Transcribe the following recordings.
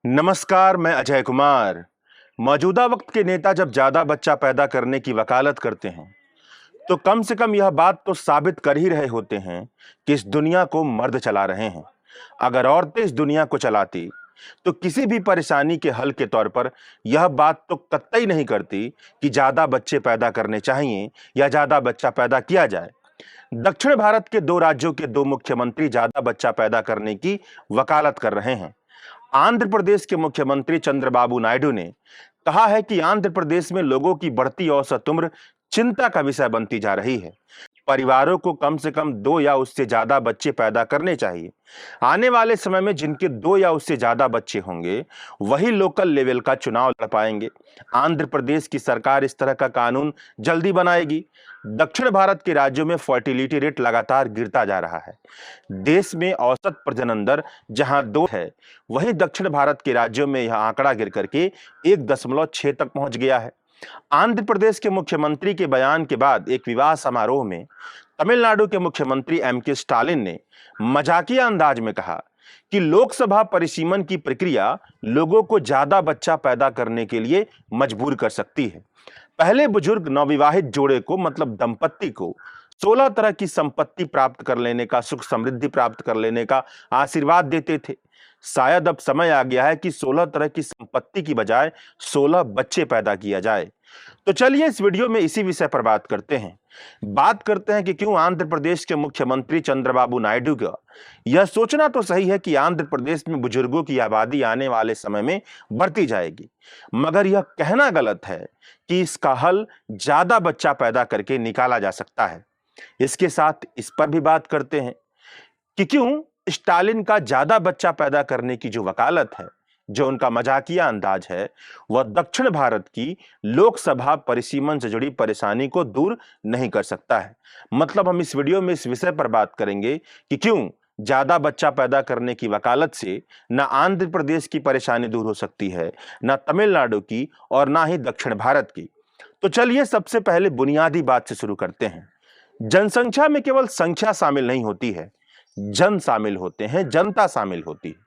नमस्कार, मैं अजय कुमार। मौजूदा वक्त के नेता जब ज्यादा बच्चा पैदा करने की वकालत करते हैं तो कम से कम यह बात तो साबित कर ही रहे होते हैं कि इस दुनिया को मर्द चला रहे हैं। अगर औरतें इस दुनिया को चलाती तो किसी भी परेशानी के हल के तौर पर यह बात तो कतई नहीं करती कि ज्यादा बच्चे पैदा करने चाहिए या ज्यादा बच्चा पैदा किया जाए। दक्षिण भारत के दो राज्यों के दो मुख्यमंत्री ज्यादा बच्चा पैदा करने की वकालत कर रहे हैं। आंध्र प्रदेश के मुख्यमंत्री चंद्रबाबू नायडू ने कहा है कि आंध्र प्रदेश में लोगों की बढ़ती औसत उम्र चिंता का विषय बनती जा रही है। परिवारों को कम से कम 2 या उससे ज्यादा बच्चे पैदा करने चाहिए। आने वाले समय में जिनके 2 या उससे ज्यादा बच्चे होंगे वही लोकल लेवल का चुनाव लड़ पाएंगे। आंध्र प्रदेश की सरकार इस तरह का कानून जल्दी बनाएगी। दक्षिण भारत के राज्यों में फर्टिलिटी रेट लगातार गिरता जा रहा है। देश में औसत प्रजनन दर जहां 2 है, वहीं दक्षिण भारत के राज्यों में यह आंकड़ा गिर करके 1.6 तक पहुंच गया है। आंध्र प्रदेश के मुख्यमंत्री के बयान के बाद एक विवाह समारोह में तमिलनाडु के मुख्यमंत्री एम.के. स्टालिन ने मजाकिया अंदाज में कहा कि लोकसभा परिसीमन की प्रक्रिया लोगों को ज्यादा बच्चा पैदा करने के लिए मजबूर कर सकती है। पहले बुजुर्ग नवविवाहित जोड़े को मतलब दंपत्ति को 16 तरह की संपत्ति प्राप्त कर लेने का, सुख समृद्धि प्राप्त कर लेने का आशीर्वाद देते थे। शायद अब समय आ गया है कि 16 तरह की संपत्ति की बजाय 16 बच्चे पैदा किया जाए। तो चलिए इस वीडियो में इसी विषय पर बात करते हैं। बात करते हैं कि क्यों आंध्र प्रदेश के मुख्यमंत्री चंद्रबाबू नायडू का यह सोचना तो सही है कि आंध्र प्रदेश में बुजुर्गों की आबादी आने वाले समय में बढ़ती जाएगी, मगर यह कहना गलत है कि इसका हल ज्यादा बच्चा पैदा करके निकाला जा सकता है। इसके साथ इस पर भी बात करते हैं कि क्यों स्टालिन का ज्यादा बच्चा पैदा करने की जो वकालत है, जो उनका मजाकिया अंदाज है, वह दक्षिण भारत की लोकसभा परिसीमन से जुड़ी परेशानी को दूर नहीं कर सकता है। मतलब हम इस वीडियो में इस विषय पर बात करेंगे कि क्यों ज्यादा बच्चा पैदा करने की वकालत से न आंध्र प्रदेश की परेशानी दूर हो सकती है, न तमिलनाडु की और ना ही दक्षिण भारत की। तो चलिए सबसे पहले बुनियादी बात से शुरू करते हैं। जनसंख्या में केवल संख्या शामिल नहीं होती है, जन शामिल होते हैं, जनता शामिल होती है,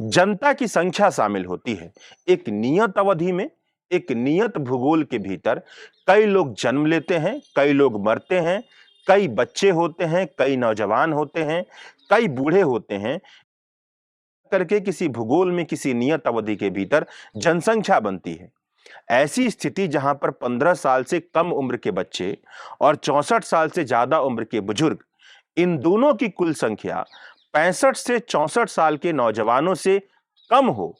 जनता की संख्या शामिल होती है। एक नियत अवधि में, एक नियत भूगोल के भीतर कई लोग जन्म लेते हैं, कई लोग मरते हैं, कई बच्चे होते हैं, कई नौजवान होते हैं, कई बूढ़े होते हैं, करके किसी भूगोल में किसी नियत अवधि के भीतर जनसंख्या बनती है। ऐसी स्थिति जहां पर 15 साल से कम उम्र के बच्चे और 64 साल से ज्यादा उम्र के बुजुर्ग, इन दोनों की कुल संख्या 65 से 64 साल के नौजवानों से कम हो,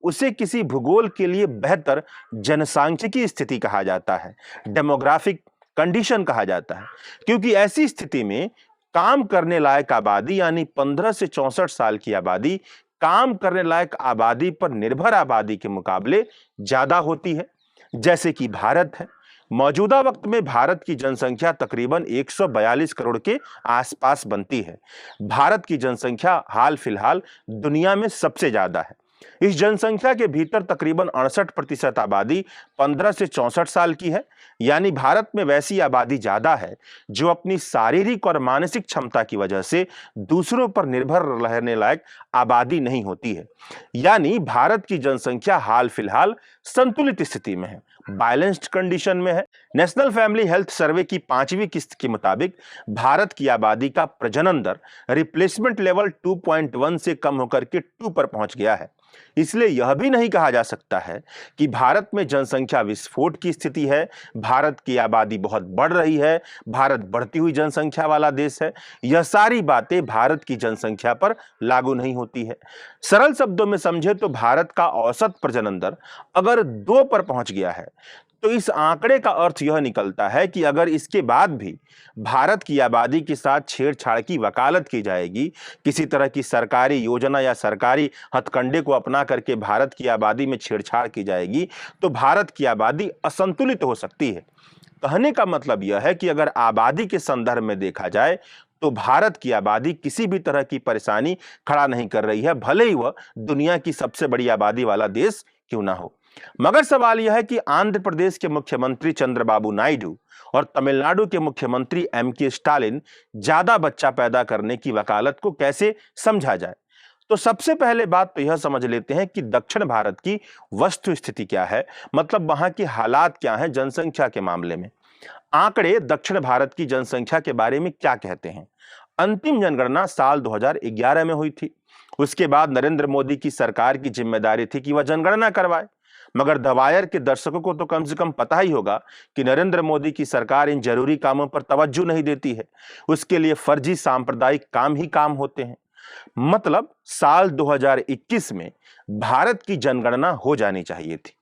उसे किसी भूगोल के लिए बेहतर जनसांख्यिकी स्थिति कहा जाता है, डेमोग्राफिक कंडीशन कहा जाता है। क्योंकि ऐसी स्थिति में काम करने लायक आबादी यानी 15 से 64 साल की आबादी काम करने लायक आबादी पर निर्भर आबादी के मुकाबले ज्यादा होती है। जैसे कि भारत है। मौजूदा वक्त में भारत की जनसंख्या तकरीबन 142 करोड़ के आसपास बनती है। भारत की जनसंख्या हाल फिलहाल दुनिया में सबसे ज्यादा है। इस जनसंख्या के भीतर तकरीबन 68% आबादी 15 से 64 साल की है, यानी भारत में वैसी आबादी ज्यादा है जो अपनी शारीरिक और मानसिक क्षमता की वजह से दूसरों पर निर्भर रहने लायक आबादी नहीं होती है। यानी भारत की जनसंख्या हाल फिलहाल संतुलित स्थिति में है, बैलेंस्ड कंडीशन में है। नेशनल फैमिली हेल्थ सर्वे की 5वीं किस्त के मुताबिक भारत की आबादी का प्रजनन दर रिप्लेसमेंट लेवल 2.1 से कम होकर के 2 पर पहुंच गया है। इसलिए यह भी नहीं कहा जा सकता है कि भारत में जनसंख्या विस्फोट की स्थिति है, भारत की आबादी बहुत बढ़ रही है, भारत बढ़ती हुई जनसंख्या वाला देश है। यह सारी बातें भारत की जनसंख्या पर लागू नहीं होती है। सरल शब्दों में समझे तो भारत का औसत प्रजनन दर अगर 2 पर पहुंच गया है तो इस आंकड़े का अर्थ यह निकलता है कि अगर इसके बाद भी भारत की आबादी के साथ छेड़छाड़ की वकालत की जाएगी, किसी तरह की सरकारी योजना या सरकारी हथकंडे को अपना करके भारत की आबादी में छेड़छाड़ की जाएगी, तो भारत की आबादी असंतुलित हो सकती है। कहने का मतलब यह है कि अगर आबादी के संदर्भ में देखा जाए तो भारत की आबादी किसी भी तरह की परेशानी खड़ा नहीं कर रही है, भले ही वह दुनिया की सबसे बड़ी आबादी वाला देश क्यों ना हो। मगर सवाल यह है कि आंध्र प्रदेश के मुख्यमंत्री चंद्रबाबू नायडू और तमिलनाडु के मुख्यमंत्री एम.के. स्टालिन ज्यादा बच्चा पैदा करने की वकालत को कैसे समझा जाए। तो सबसे पहले बात तो यह समझ लेते हैं कि दक्षिण भारत की वस्तु स्थिति क्या है, मतलब वहां की हालात क्या हैं जनसंख्या के मामले में। आंकड़े दक्षिण भारत की जनसंख्या के बारे में क्या कहते हैं। अंतिम जनगणना साल 2011 में हुई थी। उसके बाद नरेंद्र मोदी की सरकार की जिम्मेदारी थी कि वह जनगणना करवाए, मगर दवायर के दर्शकों को तो कम से कम पता ही होगा कि नरेंद्र मोदी की सरकार इन जरूरी कामों पर तवज्जो नहीं देती है। उसके लिए फर्जी सांप्रदायिक काम ही काम होते हैं। मतलब साल 2021 में भारत की जनगणना हो जानी चाहिए थी,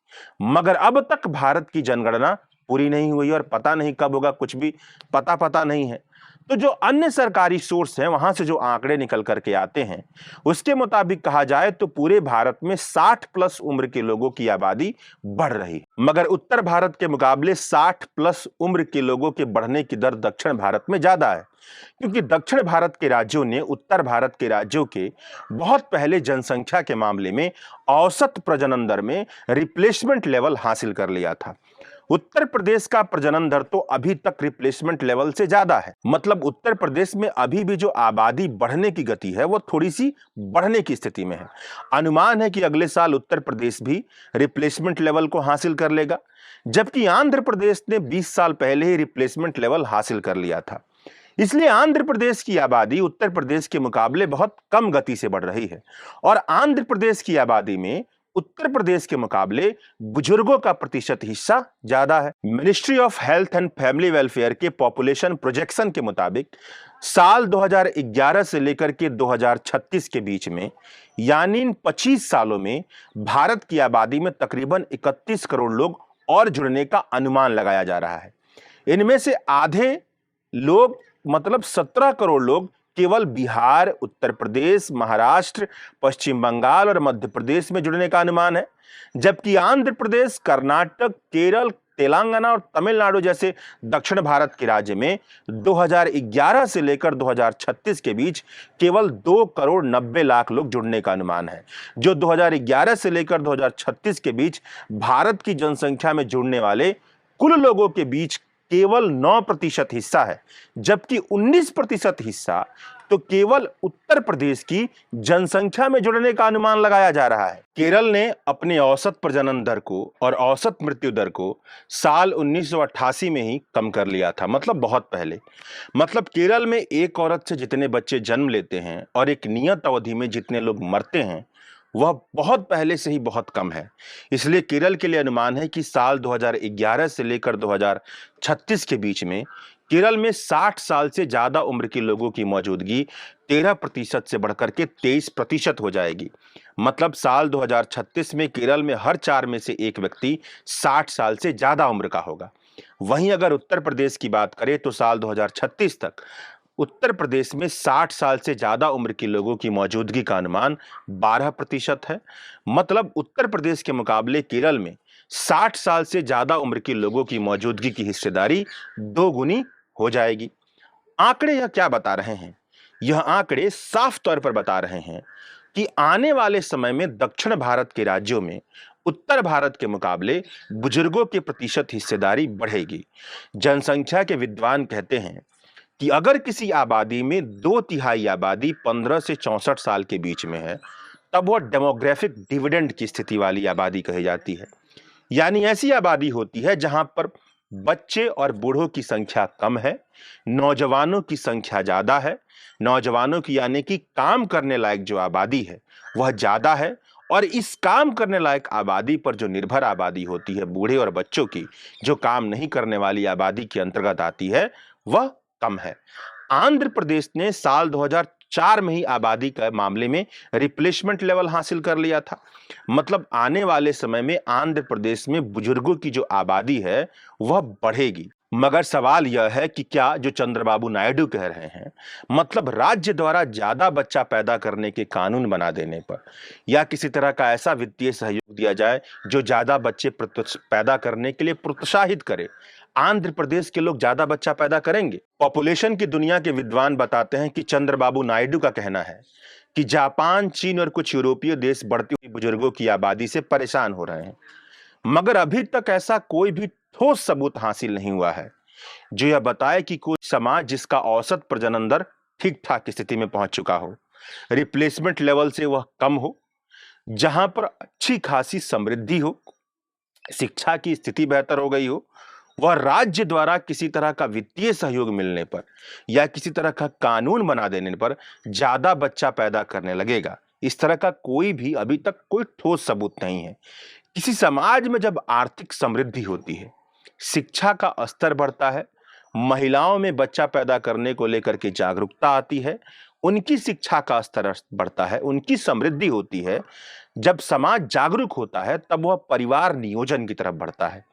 मगर अब तक भारत की जनगणना पूरी नहीं हुई और पता नहीं कब होगा, कुछ भी पता नहीं है। तो जो अन्य सरकारी सोर्स हैं वहां से जो आंकड़े निकल करके आते हैं उसके मुताबिक कहा जाए तो पूरे भारत में 60 प्लस उम्र के लोगों की आबादी बढ़ रही है, मगर उत्तर भारत के मुकाबले 60 प्लस उम्र के लोगों के बढ़ने की दर दक्षिण भारत में ज्यादा है, क्योंकि दक्षिण भारत के राज्यों ने उत्तर भारत के राज्यों के बहुत पहले जनसंख्या के मामले में औसत प्रजनन दर में रिप्लेसमेंट लेवल हासिल कर लिया था। उत्तर प्रदेश का प्रजनन दर तो अभी तक रिप्लेसमेंट लेवल से ज्यादा है। मतलब उत्तर प्रदेश में अभी भी जो आबादी बढ़ने की गति है वो थोड़ी सी बढ़ने की स्थिति में है। अनुमान है कि अगले साल उत्तर प्रदेश भी रिप्लेसमेंट लेवल को हासिल कर लेगा, जबकि आंध्र प्रदेश ने 20 साल पहले ही रिप्लेसमेंट लेवल हासिल कर लिया था। इसलिए आंध्र प्रदेश की आबादी उत्तर प्रदेश के मुकाबले बहुत कम गति से बढ़ रही है और आंध्र प्रदेश की आबादी में उत्तर प्रदेश के मुकाबले बुजुर्गों का प्रतिशत हिस्सा ज्यादा है। Ministry of health and family welfare के पॉपुलेशन प्रोजेक्शन के मुताबिक साल 2011 से लेकर के 2036 के बीच में, यानी इन 25 सालों में भारत की आबादी में तकरीबन 31 करोड़ लोग और जुड़ने का अनुमान लगाया जा रहा है। इनमें से आधे लोग मतलब 17 करोड़ लोग केवल बिहार, उत्तर प्रदेश, महाराष्ट्र, पश्चिम बंगाल और मध्य प्रदेश में जुड़ने का अनुमान है, जबकि आंध्र प्रदेश, कर्नाटक, केरल, तेलंगाना और तमिलनाडु जैसे दक्षिण भारत के राज्य में 2011 से लेकर 2036 के बीच केवल 2 करोड़ 90 लाख लोग जुड़ने का अनुमान है, जो 2011 से लेकर 2036 के बीच भारत की जनसंख्या में जुड़ने वाले कुल लोगों के बीच केवल 9% हिस्सा है, जबकि 19% हिस्सा तो केवल उत्तर प्रदेश की जनसंख्या में जुड़ने का अनुमान लगाया जा रहा है। केरल ने अपने औसत प्रजनन दर को और औसत मृत्यु दर को साल 1988 में ही कम कर लिया था, मतलब बहुत पहले। मतलब केरल में एक औरत से जितने बच्चे जन्म लेते हैं और एक नियत अवधि में जितने लोग मरते हैं वह बहुत पहले से ही बहुत कम है। इसलिए केरल के लिए अनुमान है कि साल 2011 से लेकर 2036 के बीच में केरल में 60 साल से ज्यादा उम्र के लोगों की मौजूदगी 13% से बढ़कर के 23% हो जाएगी। मतलब साल 2036 में केरल में हर 4 में से एक व्यक्ति 60 साल से ज्यादा उम्र का होगा। वहीं अगर उत्तर प्रदेश की बात करें तो साल 2036 तक उत्तर प्रदेश में 60 साल से ज्यादा उम्र के लोगों की मौजूदगी का अनुमान 12% है। मतलब उत्तर प्रदेश के मुकाबले केरल में 60 साल से ज्यादा उम्र के लोगों की मौजूदगी की हिस्सेदारी 2 गुनी हो जाएगी। आंकड़े यह क्या बता रहे हैं? यह आंकड़े साफ तौर पर बता रहे हैं कि आने वाले समय में दक्षिण भारत के राज्यों में उत्तर भारत के मुकाबले बुजुर्गों के प्रतिशत हिस्सेदारी बढ़ेगी। जनसंख्या के विद्वान कहते हैं कि अगर किसी आबादी में 2/3 आबादी 15 से 64 साल के बीच में है, तब वह डेमोग्राफिक डिविडेंड की स्थिति वाली आबादी कही जाती है। यानी ऐसी आबादी होती है जहां पर बच्चे और बूढ़ों की संख्या कम है, नौजवानों की संख्या ज्यादा है। नौजवानों की यानी कि काम करने लायक जो आबादी है वह ज्यादा है, और इस काम करने लायक आबादी पर जो निर्भर आबादी होती है बूढ़े और बच्चों की, जो काम नहीं करने वाली आबादी के अंतर्गत आती है, वह कम है। आंध्र प्रदेश ने साल 2004 में ही आबादी के मामले में रिप्लेसमेंट लेवल हासिल कर लिया था। मतलब आने वाले समय में आंध्र प्रदेश में बुजुर्गों की जो आबादी है वह बढ़ेगी। मगर सवाल यह है कि क्या जो चंद्रबाबू नायडू कह रहे हैं, मतलब राज्य द्वारा ज्यादा बच्चा पैदा करने के कानून बना देने पर या किसी तरह का ऐसा वित्तीय सहयोग दिया जाए जो ज्यादा बच्चे पैदा करने के लिए प्रोत्साहित करे, आंध्र प्रदेश के लोग ज्यादा बच्चा पैदा करेंगे? पॉपुलेशन की दुनिया के विद्वान बताते हैं कि चंद्रबाबू नायडू का कहना है कि जापान, चीन और कुछ यूरोपीय देश बढ़ती हुई बुजुर्गों की आबादी से परेशान हो रहे हैं, मगर अभी तक ऐसा कोई भी ठोस सबूत हासिल नहीं हुआ है जो यह बताए कि कोई समाज जिसका औसत प्रजनन दर ठीक ठाक स्थिति में पहुंच चुका हो। रिप्लेसमेंट लेवल से वह कम हो, जहां पर अच्छी खासी समृद्धि हो, शिक्षा की स्थिति बेहतर हो गई हो, वह राज्य द्वारा किसी तरह का वित्तीय सहयोग मिलने पर या किसी तरह का कानून बना देने पर ज्यादा बच्चा पैदा करने लगेगा। इस तरह का कोई भी अभी तक कोई ठोस सबूत नहीं है। किसी समाज में जब आर्थिक समृद्धि होती है, शिक्षा का स्तर बढ़ता है, महिलाओं में बच्चा पैदा करने को लेकर के जागरूकता आती है, उनकी शिक्षा का स्तर बढ़ता है, उनकी समृद्धि होती है, जब समाज जागरूक होता है तब वह परिवार नियोजन की तरफ बढ़ता है।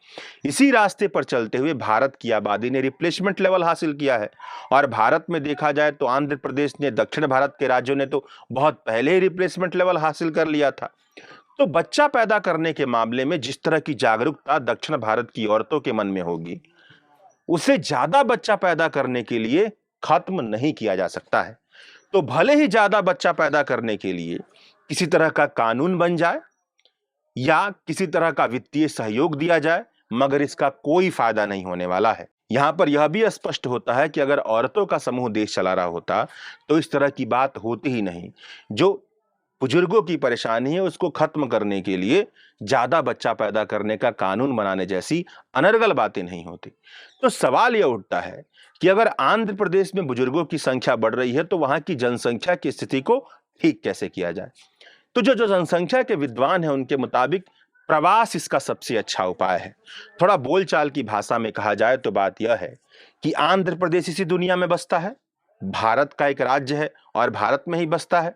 इसी रास्ते पर चलते हुए भारत की आबादी ने रिप्लेसमेंट लेवल हासिल किया है। और भारत में देखा जाए तो आंध्र प्रदेश ने, दक्षिण भारत के राज्यों ने तो बहुत पहले ही रिप्लेसमेंट लेवल हासिल कर लिया था। तो बच्चा पैदा करने के मामले में जिस तरह की जागरूकता दक्षिण भारत की औरतों के मन में होगी, उसे ज्यादा बच्चा पैदा करने के लिए खत्म नहीं किया जा सकता है। तो भले ही ज्यादा बच्चा पैदा करने के लिए किसी तरह का कानून बन जाए या किसी तरह का वित्तीय सहयोग दिया जाए, मगर इसका कोई फायदा नहीं होने वाला है। यहां पर यह भी स्पष्ट होता है कि अगर औरतों का समूह देश चला रहा होता तो इस तरह की बात होती ही नहीं। जो बुजुर्गों की परेशानी है उसको खत्म करने के लिए ज्यादा बच्चा पैदा करने का कानून बनाने जैसी अनर्गल बातें नहीं होती। तो सवाल यह उठता है कि अगर आंध्र प्रदेश में बुजुर्गों की संख्या बढ़ रही है तो वहां की जनसंख्या की स्थिति को ठीक कैसे किया जाए। तो जो जो जनसंख्या के विद्वान हैं उनके मुताबिक प्रवास इसका सबसे अच्छा उपाय है। थोड़ा बोलचाल की भाषा में कहा जाए तो बात यह है कि आंध्र प्रदेश इसी दुनिया में बसता है, भारत का एक राज्य है और भारत में ही बसता है।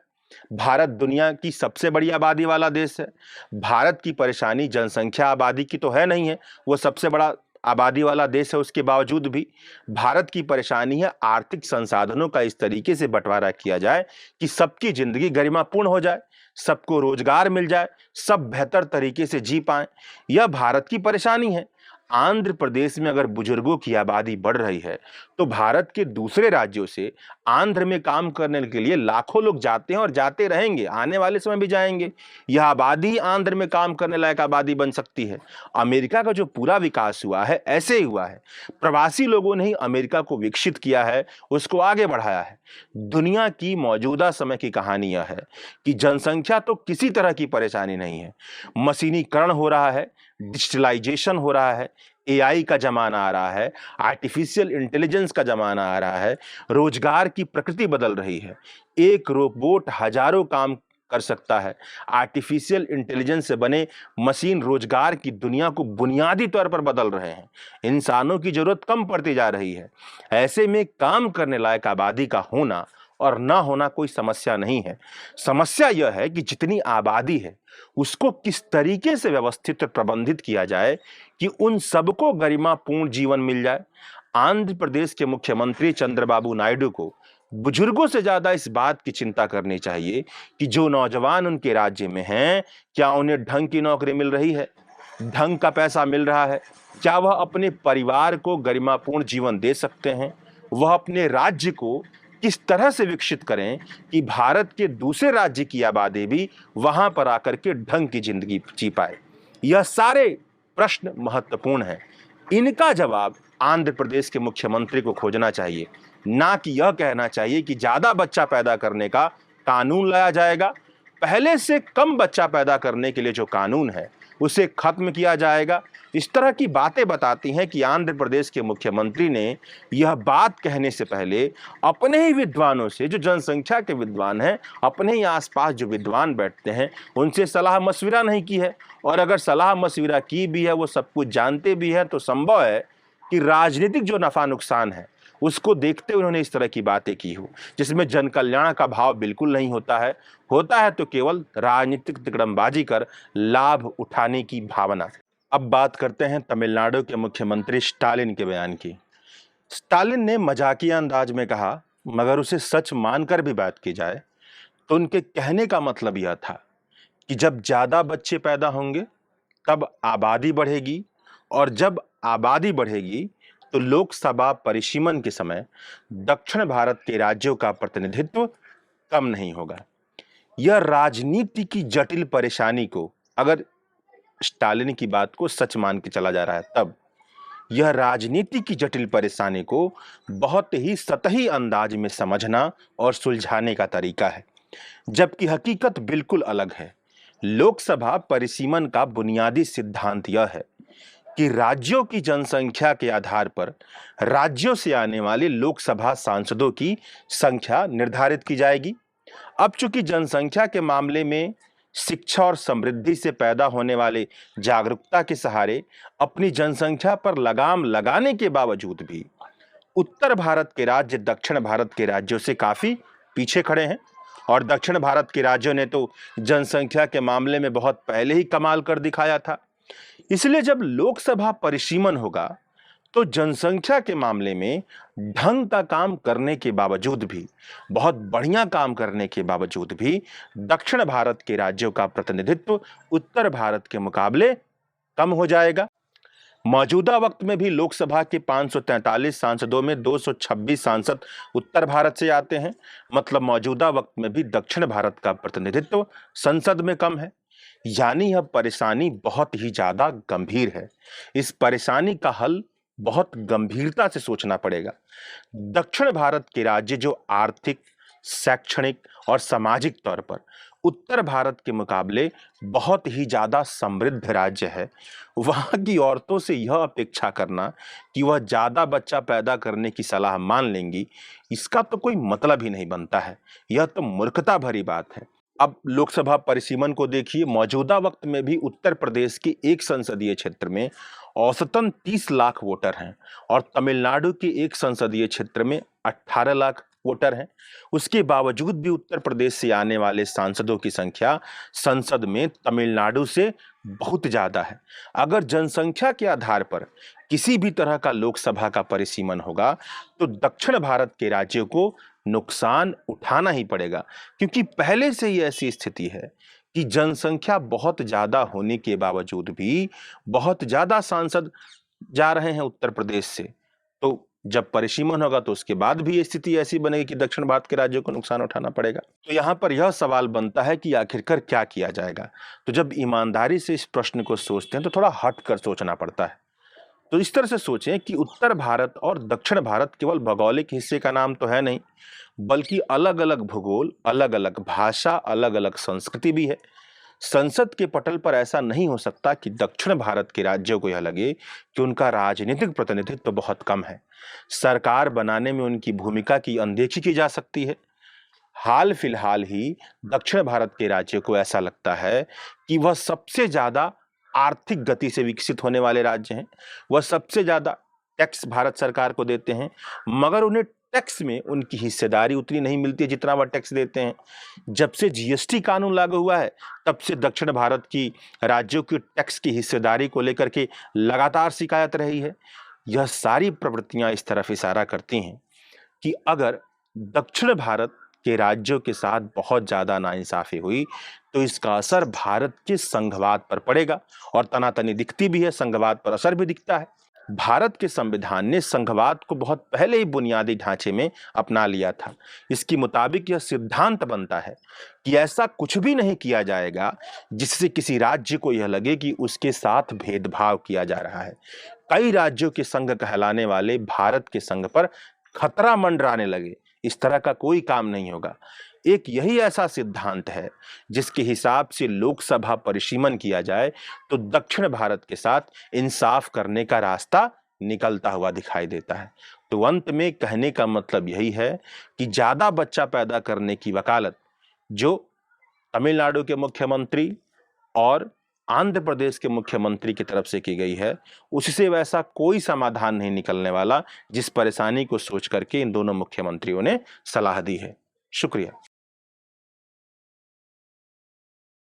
भारत दुनिया की सबसे बड़ी आबादी वाला देश है। भारत की परेशानी जनसंख्या आबादी की तो है नहीं है, वो सबसे बड़ा आबादी वाला देश है, उसके बावजूद भी भारत की परेशानी है आर्थिक संसाधनों का इस तरीके से बंटवारा किया जाए कि सबकी जिंदगी गरिमापूर्ण हो जाए, सबको रोजगार मिल जाए, सब बेहतर तरीके से जी पाएं। यह भारत की परेशानी है। आंध्र प्रदेश में अगर बुजुर्गों की आबादी बढ़ रही है तो भारत के दूसरे राज्यों से आंध्र में काम करने के लिए लाखों लोग जाते हैं और जाते रहेंगे, आने वाले समय भी जाएंगे। यह आबादी आंध्र में काम करने लायक आबादी बन सकती है। अमेरिका का जो पूरा विकास हुआ है ऐसे ही हुआ है। प्रवासी लोगों ने ही अमेरिका को विकसित किया है, उसको आगे बढ़ाया है। दुनिया की मौजूदा समय की कहानी यह है कि जनसंख्या तो किसी तरह की परेशानी नहीं है। मशीनीकरण हो रहा है, डिजिटलाइजेशन हो रहा है, एआई का जमाना आ रहा है, आर्टिफिशियल इंटेलिजेंस का जमाना आ रहा है, रोजगार की प्रकृति बदल रही है। एक रोबोट हजारों काम कर सकता है। आर्टिफिशियल इंटेलिजेंस से बने मशीन रोजगार की दुनिया को बुनियादी तौर पर बदल रहे हैं। इंसानों की जरूरत कम पड़ती जा रही है। ऐसे में काम करने लायक आबादी का होना और ना होना कोई समस्या नहीं है। समस्या यह है कि जितनी आबादी है उसको किस तरीके से व्यवस्थित और प्रबंधित किया जाए कि उन सबको गरिमापूर्ण जीवन मिल जाए। आंध्र प्रदेश के मुख्यमंत्री चंद्रबाबू नायडू को बुजुर्गों से ज्यादा इस बात की चिंता करनी चाहिए कि जो नौजवान उनके राज्य में हैं, क्या उन्हें ढंग की नौकरी मिल रही है, ढंग का पैसा मिल रहा है, क्या वह अपने परिवार को गरिमापूर्ण जीवन दे सकते हैं, वह अपने राज्य को किस तरह से विकसित करें कि भारत के दूसरे राज्य की आबादी भी वहां पर आकर के ढंग की जिंदगी जी पाए। यह सारे प्रश्न महत्वपूर्ण हैं। इनका जवाब आंध्र प्रदेश के मुख्यमंत्री को खोजना चाहिए, ना कि यह कहना चाहिए कि ज्यादा बच्चा पैदा करने का कानून लाया जाएगा। पहले से कम बच्चा पैदा करने के लिए जो कानून है उसे खत्म किया जाएगा। इस तरह की बातें बताती हैं कि आंध्र प्रदेश के मुख्यमंत्री ने यह बात कहने से पहले अपने ही विद्वानों से, जो जनसंख्या के विद्वान हैं, अपने ही आसपास जो विद्वान बैठते हैं, उनसे सलाह मशविरा नहीं की है। और अगर सलाह मशविरा की भी है, वो सब कुछ जानते भी हैं, तो संभव है कि राजनीतिक जो नफा नुकसान है उसको देखते उन्होंने इस तरह की बातें की हो, जिसमें जन कल्याण का भाव बिल्कुल नहीं होता है। होता है तो केवल राजनीतिक तिकड़मबाजी कर लाभ उठाने की भावना। अब बात करते हैं तमिलनाडु के मुख्यमंत्री स्टालिन के बयान की। स्टालिन ने मजाकिया अंदाज में कहा, मगर उसे सच मानकर भी बात की जाए तो उनके कहने का मतलब यह था कि जब ज्यादा बच्चे पैदा होंगे तब आबादी बढ़ेगी, और जब आबादी बढ़ेगी तो लोकसभा परिसीमन के समय दक्षिण भारत के राज्यों का प्रतिनिधित्व कम नहीं होगा। यह राजनीति की जटिल परेशानी को, अगर स्टालिन की बात को सच मान के चला जा रहा है, तब यह राजनीति की जटिल परेशानी को बहुत ही सतही अंदाज में समझना और सुलझाने का तरीका है। जबकि हकीकत बिल्कुल अलग है। लोकसभा परिसीमन का बुनियादी सिद्धांत यह है कि राज्यों की जनसंख्या के आधार पर राज्यों से आने वाले लोकसभा सांसदों की संख्या निर्धारित की जाएगी। अब चूंकि जनसंख्या के मामले में शिक्षा और समृद्धि से पैदा होने वाले जागरूकता के सहारे अपनी जनसंख्या पर लगाम लगाने के बावजूद भी उत्तर भारत के राज्य दक्षिण भारत के राज्यों से काफी पीछे खड़े हैं और दक्षिण भारत के राज्यों ने तो जनसंख्या के मामले में बहुत पहले ही कमाल कर दिखाया था। इसलिए जब लोकसभा परिसीमन होगा तो जनसंख्या के मामले में ढंग का काम करने के बावजूद भी, बहुत बढ़िया काम करने के बावजूद भी दक्षिण भारत के राज्यों का प्रतिनिधित्व उत्तर भारत के मुकाबले कम हो जाएगा। मौजूदा वक्त में भी लोकसभा के 543 सांसदों में 226 सांसद उत्तर भारत से आते हैं। मतलब मौजूदा वक्त में भी दक्षिण भारत का प्रतिनिधित्व संसद में कम है। यानी यह परेशानी बहुत ही ज्यादा गंभीर है। इस परेशानी का हल बहुत गंभीरता से सोचना पड़ेगा। दक्षिण भारत के राज्य जो आर्थिक, शैक्षणिक और सामाजिक तौर पर उत्तर भारत के मुकाबले बहुत ही ज्यादा समृद्ध राज्य है, वहां की औरतों से यह अपेक्षा करना कि वह ज्यादा बच्चा पैदा करने की सलाह मान लेंगी, इसका तो कोई मतलब ही नहीं बनता है। यह तो मूर्खता भरी बात है। अब लोकसभा परिसीमन को देखिए। मौजूदा वक्त में भी उत्तर प्रदेश के एक संसदीय क्षेत्र में औसतन 30 लाख वोटर हैं और तमिलनाडु के एक संसदीय क्षेत्र में 18 लाख वोटर हैं। उसके बावजूद भी उत्तर प्रदेश से आने वाले सांसदों की संख्या संसद में तमिलनाडु से बहुत ज्यादा है। अगर जनसंख्या के आधार पर किसी भी तरह का लोकसभा का परिसीमन होगा तो दक्षिण भारत के राज्यों को नुकसान उठाना ही पड़ेगा, क्योंकि पहले से ही ऐसी स्थिति है कि जनसंख्या बहुत ज्यादा होने के बावजूद भी बहुत ज्यादा सांसद जा रहे हैं उत्तर प्रदेश से। तो जब परिसीमन होगा तो उसके बाद भी ये स्थिति ऐसी बनेगी कि दक्षिण भारत के राज्यों को नुकसान उठाना पड़ेगा। तो यहाँ पर यह सवाल बनता है कि आखिरकार क्या किया जाएगा। तो जब ईमानदारी से इस प्रश्न को सोचते हैं तो थोड़ा हट कर सोचना पड़ता है। तो इस तरह से सोचें कि उत्तर भारत और दक्षिण भारत केवल भौगोलिक हिस्से का नाम तो है नहीं, बल्कि अलग अलग भूगोल, अलग अलग भाषा, अलग अलग संस्कृति भी है। संसद के पटल पर ऐसा नहीं हो सकता कि दक्षिण भारत के राज्यों को यह लगे कि उनका राजनीतिक प्रतिनिधित्व तो बहुत कम है। सरकार बनाने में उनकी भूमिका की अनदेखी की जा सकती है। हाल फिलहाल ही दक्षिण भारत के राज्यों को ऐसा लगता है कि वह सबसे ज्यादा आर्थिक गति से विकसित होने वाले राज्य हैं। वह सबसे ज्यादा टैक्स भारत सरकार को देते हैं, मगर उन्हें टैक्स में उनकी हिस्सेदारी उतनी नहीं मिलती है जितना वह टैक्स देते हैं। जब से जीएसटी कानून लागू हुआ है तब से दक्षिण भारत की राज्यों की टैक्स की हिस्सेदारी को लेकर के लगातार शिकायत रही है। यह सारी प्रवृत्तियां इस तरफ इशारा करती हैं कि अगर दक्षिण भारत के राज्यों के साथ बहुत ज्यादा नाइंसाफी हुई तो इसका असर भारत के संघवाद पर पड़ेगा। और तनातनी दिखती भी है, संघवाद पर असर भी दिखता है। भारत के संविधान ने संघवाद को बहुत पहले ही बुनियादी ढांचे में अपना लिया था। इसके मुताबिक यह सिद्धांत बनता है कि ऐसा कुछ भी नहीं किया जाएगा जिससे किसी राज्य को यह लगे कि उसके साथ भेदभाव किया जा रहा है। कई राज्यों के संघ कहलाने वाले भारत के संघ पर खतरा मंडराने लगे, इस तरह का कोई काम नहीं होगा। एक यही ऐसा सिद्धांत है जिसके हिसाब से लोकसभा परिसीमन किया जाए तो दक्षिण भारत के साथ इंसाफ करने का रास्ता निकलता हुआ दिखाई देता है। तो अंत में कहने का मतलब यही है कि ज्यादा बच्चा पैदा करने की वकालत जो तमिलनाडु के मुख्यमंत्री और आंध्र प्रदेश के मुख्यमंत्री की तरफ से की गई है, उससे वैसा कोई समाधान नहीं निकलने वाला जिस परेशानी को सोच करके इन दोनों मुख्यमंत्रियों ने सलाह दी है। शुक्रिया।